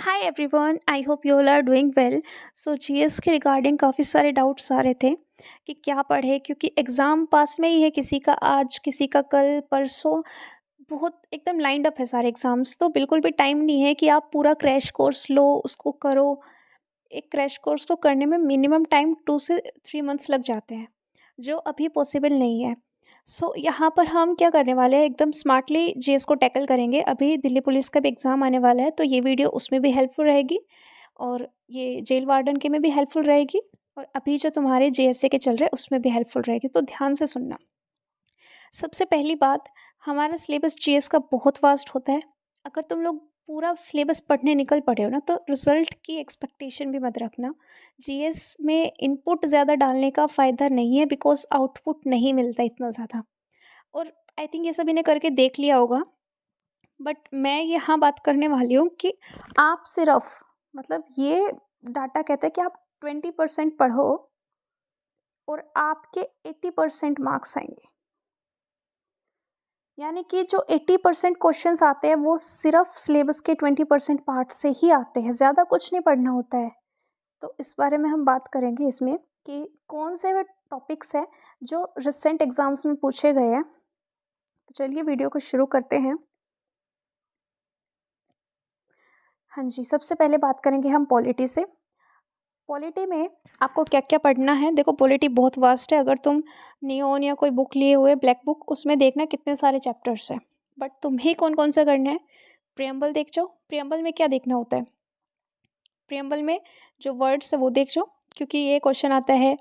Hi everyone, I hope you all are doing well. So GS के regarding काफ़ी सारे doubts आ रहे थे कि क्या पढ़े, क्योंकि एग्ज़ाम पास में ही है, किसी का आज किसी का कल परसों। बहुत एकदम लाइंड अप है सारे एग्ज़ाम्स, तो बिल्कुल भी टाइम नहीं है कि आप पूरा क्रैश कोर्स लो, उसको करो। एक क्रैश कोर्स को करने में मिनिमम टाइम 2 से 3 मंथ्स लग जाते हैं, जो अभी पॉसिबल नहीं है। सो यहाँ पर हम क्या करने वाले हैं, एकदम स्मार्टली जीएस को टैकल करेंगे। अभी दिल्ली पुलिस का भी एग्ज़ाम आने वाला है, तो ये वीडियो उसमें भी हेल्पफुल रहेगी और ये जेल वार्डन के में भी हेल्पफुल रहेगी, और अभी जो तुम्हारे जेएसए के चल रहे हैं उसमें भी हेल्पफुल रहेगी, तो ध्यान से सुनना। सबसे पहली बात, हमारा सिलेबस जीएस का बहुत वास्ट होता है। अगर तुम लोग पूरा सिलेबस पढ़ने निकल पड़े हो ना, तो रिजल्ट की एक्सपेक्टेशन भी मत रखना। जीएस में इनपुट ज़्यादा डालने का फ़ायदा नहीं है, बिकॉज आउटपुट नहीं मिलता इतना ज़्यादा। और आई थिंक ये सभी ने करके देख लिया होगा, बट मैं यहाँ बात करने वाली हूँ कि आप सिर्फ, मतलब ये डाटा कहता है कि आप 20% पढ़ो और आपके 80% मार्क्स आएंगे। यानी कि जो 80% क्वेश्चंस आते हैं वो सिर्फ सिलेबस के 20% पार्ट से ही आते हैं, ज़्यादा कुछ नहीं पढ़ना होता है। तो इस बारे में हम बात करेंगे इसमें कि कौन से वे टॉपिक्स हैं जो रिसेंट एग्ज़ाम्स में पूछे गए हैं। तो चलिए वीडियो को शुरू करते हैं। हाँ जी, सबसे पहले बात करेंगे हम पॉलिटी से। पॉलिटी में आपको क्या क्या पढ़ना है। देखो, पॉलिटी बहुत वास्ट है। अगर तुम नियोन या कोई बुक लिए हुए ब्लैक बुक, उसमें देखना कितने सारे चैप्टर्स हैं, बट तुम्हें कौन कौन सा करना है। प्रियम्बल देख जाओ। प्रियम्बल में क्या देखना होता है, प्रियम्बल में जो वर्ड्स है वो देख जाओ, क्योंकि ये क्वेश्चन आता है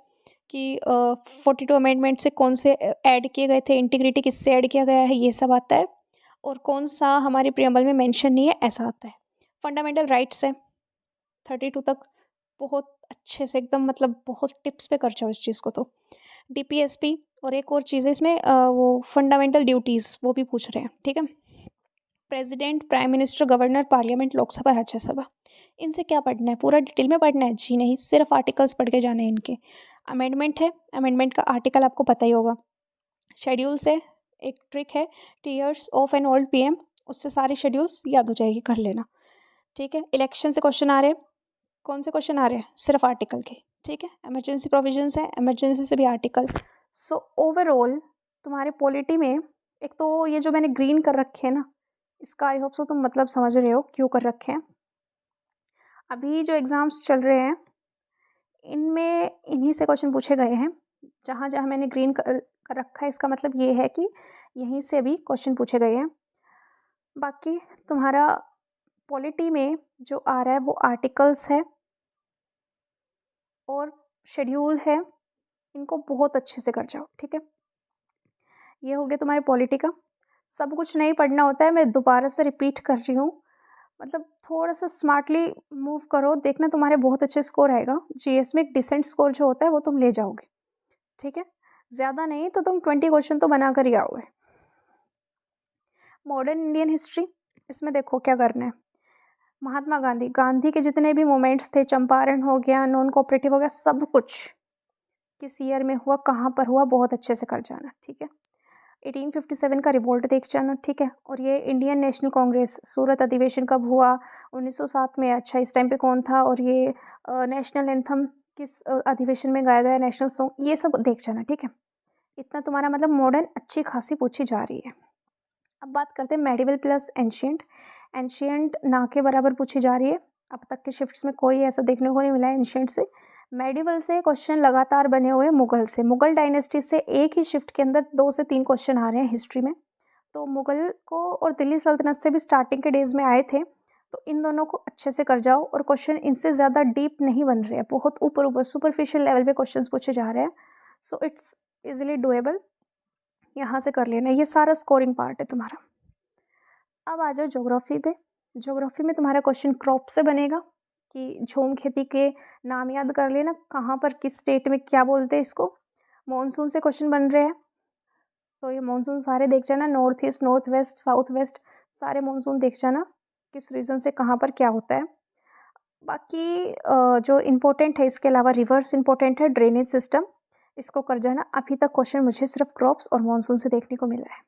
कि 42 अमेंडमेंट से कौन से ऐड किए गए थे, इंटीग्रिटी किससे ऐड किया गया है, ये सब आता है। और कौन सा हमारे प्रियम्बल में मेंशन नहीं है, ऐसा आता है। फंडामेंटल राइट्स है 32 तक, बहुत अच्छे से एकदम, मतलब बहुत टिप्स पे कर जाओ इस चीज़ को। तो डीपीएसपी और एक और चीज़ है इसमें, वो फंडामेंटल ड्यूटीज़ वो भी पूछ रहे हैं, ठीक है। President, prime minister, governor, parliament, Lok Sabha, Rajya Sabha, इनसे क्या पढ़ना है, पूरा डिटेल में पढ़ना है जी नहीं, सिर्फ आर्टिकल्स पढ़ के जाने हैं इनके। अमेंडमेंट है, अमेंडमेंट का आर्टिकल आपको पता ही होगा। शेड्यूल्स है, एक ट्रिक है, tears of an old PM, उससे सारे शेड्यूल्स याद हो जाएगी, कर लेना, ठीक है। इलेक्शन से क्वेश्चन आ रहे हैं, कौन से क्वेश्चन आ रहे हैं, सिर्फ आर्टिकल के, ठीक है। इमरजेंसी प्रोविजंस है, इमरजेंसी से भी आर्टिकल। सो ओवरऑल तुम्हारे पॉलिटी में, एक तो ये जो मैंने ग्रीन कर रखे हैं ना, इसका आई होप सो तुम मतलब समझ रहे हो क्यों कर रखे हैं। अभी जो एग्ज़ाम्स चल रहे हैं इनमें इन्हीं से क्वेश्चन पूछे गए हैं। जहाँ जहाँ मैंने ग्रीन कर रखा है, इसका मतलब ये है कि यहीं से भी क्वेश्चन पूछे गए हैं। बाकी तुम्हारा पॉलिटी में जो आ रहा है वो आर्टिकल्स है और शेड्यूल है, इनको बहुत अच्छे से कर जाओ, ठीक है। ये हो गया तुम्हारे पॉलिटी का। सब कुछ नहीं पढ़ना होता है, मैं दोबारा से रिपीट कर रही हूँ, मतलब थोड़ा सा स्मार्टली मूव करो, देखना तुम्हारे बहुत अच्छे स्कोर आएगा। जीएस में एक डिसेंट स्कोर जो होता है वो तुम ले जाओगे, ठीक है। ज़्यादा नहीं तो तुम 20 क्वेश्चन तो बना कर ही आओगे। मॉडर्न इंडियन हिस्ट्री, इसमें देखो क्या करना है। महात्मा गांधी, गांधी के जितने भी मोमेंट्स थे, चंपारण हो गया, नॉन कोऑपरेटिव हो गया, सब कुछ किस ईयर में हुआ, कहाँ पर हुआ, बहुत अच्छे से कर जाना, ठीक है। 1857 का रिवोल्ट देख जाना, ठीक है। और ये इंडियन नेशनल कांग्रेस, सूरत अधिवेशन कब हुआ, 1907 में, अच्छा इस टाइम पे कौन था, और ये नेशनल एंथम किस अधिवेशन में गाया गया, नेशनल सॉन्ग, ये सब देख जाना, ठीक है। इतना तुम्हारा मतलब मॉडर्न अच्छी खासी पूछी जा रही है। अब बात करते हैं मेडिवल प्लस एंशियंट। एंशियंट ना के बराबर पूछी जा रही है, अब तक के शिफ्ट्स में कोई ऐसा देखने को नहीं मिला है एंशियंट से। मेडिवल से क्वेश्चन लगातार बने हुए मुगल से, मुगल डायनेस्टी से एक ही शिफ्ट के अंदर 2 से 3 क्वेश्चन आ रहे हैं हिस्ट्री में। तो मुगल को और दिल्ली सल्तनत से भी स्टार्टिंग के डेज में आए थे, तो इन दोनों को अच्छे से कर जाओ। और क्वेश्चन इनसे ज़्यादा डीप नहीं बन रहे हैं, बहुत ऊपर ऊपर सुपरफिशियल लेवल पे क्वेश्चन पूछे जा रहे हैं। सो इट्स इजिली डुएबल, यहाँ से कर लेना। ये सारा स्कोरिंग पार्ट है तुम्हारा। अब आ जाओ ज्योग्राफी पे। ज्योग्राफी में तुम्हारा क्वेश्चन क्रॉप से बनेगा कि झूम खेती के नाम याद कर लेना, कहाँ पर किस स्टेट में क्या बोलते हैं इसको। मॉनसून से क्वेश्चन बन रहे हैं, तो ये मॉनसून सारे देख जाना, north east, north west, south west, सारे मॉनसून देख जाना, किस रीज़न से कहाँ पर क्या होता है। बाकी जो इम्पोर्टेंट है इसके अलावा रिवर्स इम्पोर्टेंट है, ड्रेनेज सिस्टम, इसको कर जाना। अभी तक क्वेश्चन मुझे सिर्फ क्रॉप्स और मॉनसून से देखने को मिला है।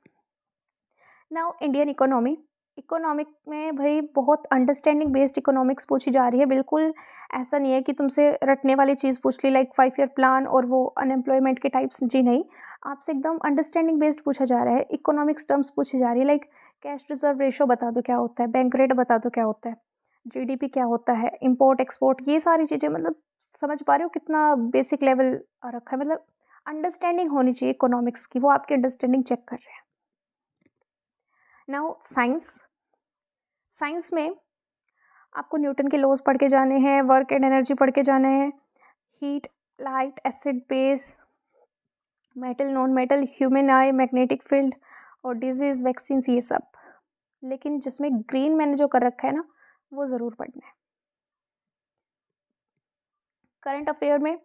Now Indian economy. इकोनॉमिक में भाई बहुत अंडरस्टैंडिंग बेस्ड इकोनॉमिक्स पूछी जा रही है, बिल्कुल ऐसा नहीं है कि तुमसे रटने वाली चीज़ पूछ ली लाइक 5 ईयर प्लान और वो अनएम्प्लॉयमेंट के टाइप्स, जी नहीं। आपसे एकदम अंडरस्टैंडिंग बेस्ड पूछा जा रहा है, इकोनॉमिक्स टर्म्स पूछी जा रही है लाइक कैश रिजर्व रेशो बता दो क्या होता है, बैंक रेट बता दो क्या होता है, जीडीपी क्या होता है, इंपोर्ट एक्सपोर्ट, ये सारी चीज़ें, मतलब समझ पा रहे हो कितना बेसिक लेवल रखा है, मतलब अंडरस्टैंडिंग होनी चाहिए इकोनॉमिक्स की, वो आपकी अंडरस्टैंडिंग चेक कर रहे हैं। नाउ साइंस में आपको न्यूटन के लॉज पढ़ के जाने हैं, वर्क एंड एनर्जी पढ़ के जाने हैं, heat, light, acid, base, metal, non metal, human आई, मैग्नेटिक फील्ड और डिजीज, वैक्सीन्स, ये सब। लेकिन जिसमें ग्रीन मैंने जो कर रखा है ना, वो ज़रूर पढ़ना है। करंट अफेयर में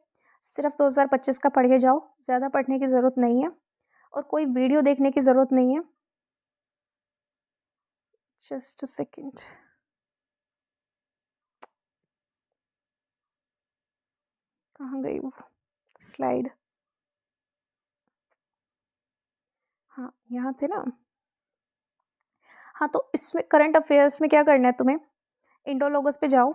सिर्फ 2025 का पढ़ के जाओ, ज़्यादा पढ़ने की ज़रूरत नहीं है और कोई वीडियो देखने की ज़रूरत नहीं है। जस्ट अ सेकेंड, कहाँ गई वो स्लाइड? हाँ, यहाँ थे ना। हाँ, तो इसमें करंट अफेयर्स में क्या करना है तुम्हें, इंडोलॉगस पे जाओ,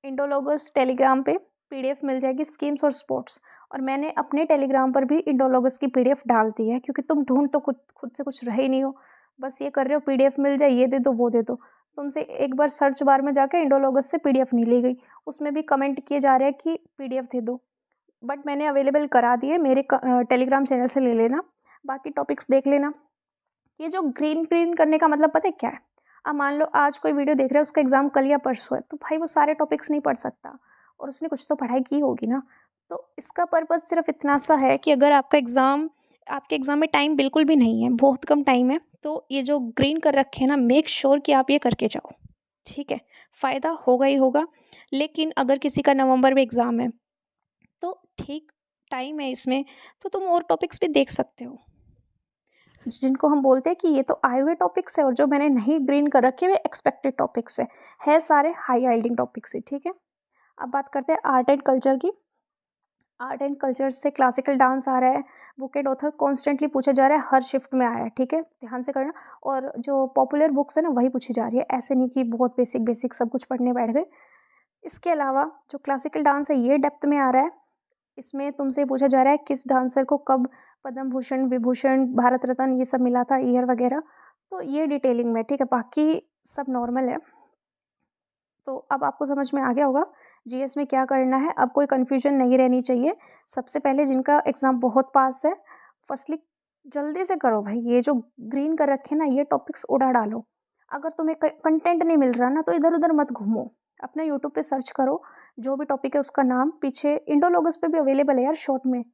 इंडोलॉगस टेलीग्राम पे पीडीएफ मिल जाएगी स्कीम्स और स्पोर्ट्स, और मैंने अपने टेलीग्राम पर भी इंडोलॉगस की पीडीएफ डाल दी है, क्योंकि तुम ढूंढ तो खुद से कुछ रहे ही नहीं हो, बस ये कर रहे हो पीडीएफ मिल जाए, ये दे दो वो दे दो। तुमसे एक बार सर्च बार में जाकर इंडोलॉगस से पीडीएफ नहीं ली गई, उसमें भी कमेंट किए जा रहे हैं कि पीडीएफ दे दो, बट मैंने अवेलेबल करा दिए, मेरे टेलीग्राम चैनल से ले लेना, बाकी टॉपिक्स देख लेना। ये जो ग्रीन ग्रीन करने का मतलब पता है क्या है? अब मान लो आज कोई वीडियो देख रहा है, उसका एग्जाम कल या परसों है, तो भाई वो सारे टॉपिक्स नहीं पढ़ सकता, और उसने कुछ तो पढ़ाई की होगी ना। तो इसका पर्पज़ सिर्फ इतना सा है कि अगर आपके एग्ज़ाम में टाइम बिल्कुल भी नहीं है, बहुत कम टाइम है, तो ये जो ग्रीन कर रखे हैं ना, मेक श्योर कि आप ये करके जाओ, ठीक है? फ़ायदा होगा ही होगा। लेकिन अगर किसी का नवंबर में एग्ज़ाम है, तो ठीक टाइम है इसमें, तो तुम और टॉपिक्स भी देख सकते हो, जिनको हम बोलते हैं कि ये तो आए हुए टॉपिक्स है, और जो मैंने नहीं ग्रीन कर रखे वे एक्सपेक्टेड टॉपिक्स है सारे हाई आइल्डिंग टॉपिक्स है, ठीक है? अब बात करते हैं आर्ट एंड कल्चर की। आर्ट एंड कल्चर से क्लासिकल डांस आ रहा है, बुक एंड ऑथर कॉन्स्टेंटली पूछा जा रहा है, हर शिफ्ट में आया है, ठीक है, ध्यान से करना। और जो पॉपुलर बुक्स है ना, वही पूछी जा रही है, ऐसे नहीं कि बहुत बेसिक बेसिक सब कुछ पढ़ने बैठ गए। इसके अलावा जो क्लासिकल डांस है ये डेप्थ में आ रहा है, इसमें तुमसे पूछा जा रहा है किस डांसर को कब पद्म भूषण, विभूषण, भारत रत्न ये सब मिला था, ईयर वगैरह, तो ये डिटेलिंग में, ठीक है, बाकी सब नॉर्मल है। तो अब आपको समझ में आ गया होगा जीएस में क्या करना है, अब कोई कन्फ्यूजन नहीं रहनी चाहिए। सबसे पहले जिनका एग्ज़ाम बहुत पास है, फर्स्टली जल्दी से करो भाई, ये जो ग्रीन कर रखे ना, ये टॉपिक्स उड़ा डालो। अगर तुम्हें कंटेंट नहीं मिल रहा ना, तो इधर उधर मत घूमो, अपना यूट्यूब पे सर्च करो, जो भी टॉपिक है उसका नाम, पीछे इंडोलॉगस पे भी अवेलेबल है यार शॉर्ट में,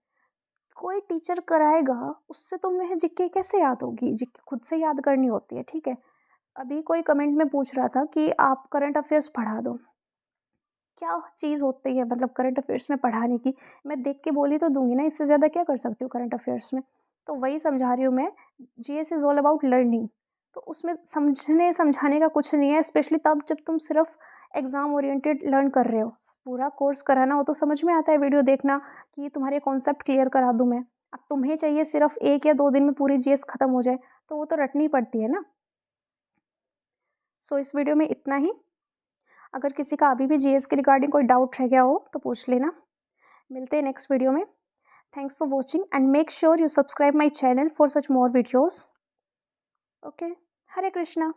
कोई टीचर कराएगा, उससे तुम्हें जीके कैसे याद होगी, जीके खुद से याद करनी होती है, ठीक है? अभी कोई कमेंट में पूछ रहा था कि आप करंट अफेयर्स पढ़ा दो, क्या चीज़ होती है मतलब करंट अफेयर्स में पढ़ाने की? मैं देख के बोली तो दूंगी ना, इससे ज़्यादा क्या कर सकती हूँ करंट अफेयर्स में? तो वही समझा रही हूँ मैं, GS is all about learning, तो उसमें समझने समझाने का कुछ नहीं है, स्पेशली तब जब तुम सिर्फ एग्ज़ाम ओरिएंटेड लर्न कर रहे हो। पूरा कोर्स कराना हो तो समझ में आता है वीडियो देखना, कि तुम्हारे कॉन्सेप्ट क्लियर करा दूँ मैं। अब तुम्हें चाहिए सिर्फ 1 या 2 दिन में पूरी जीएस खत्म हो जाए, तो वो तो रटनी पड़ती है ना। सो इस वीडियो में इतना ही। अगर किसी का अभी भी जीएस के रिगार्डिंग कोई डाउट रह गया हो तो पूछ लेना। मिलते हैं नेक्स्ट वीडियो में। Thanks for watching and make sure you subscribe my channel for such more videos. Okay, Hare Krishna.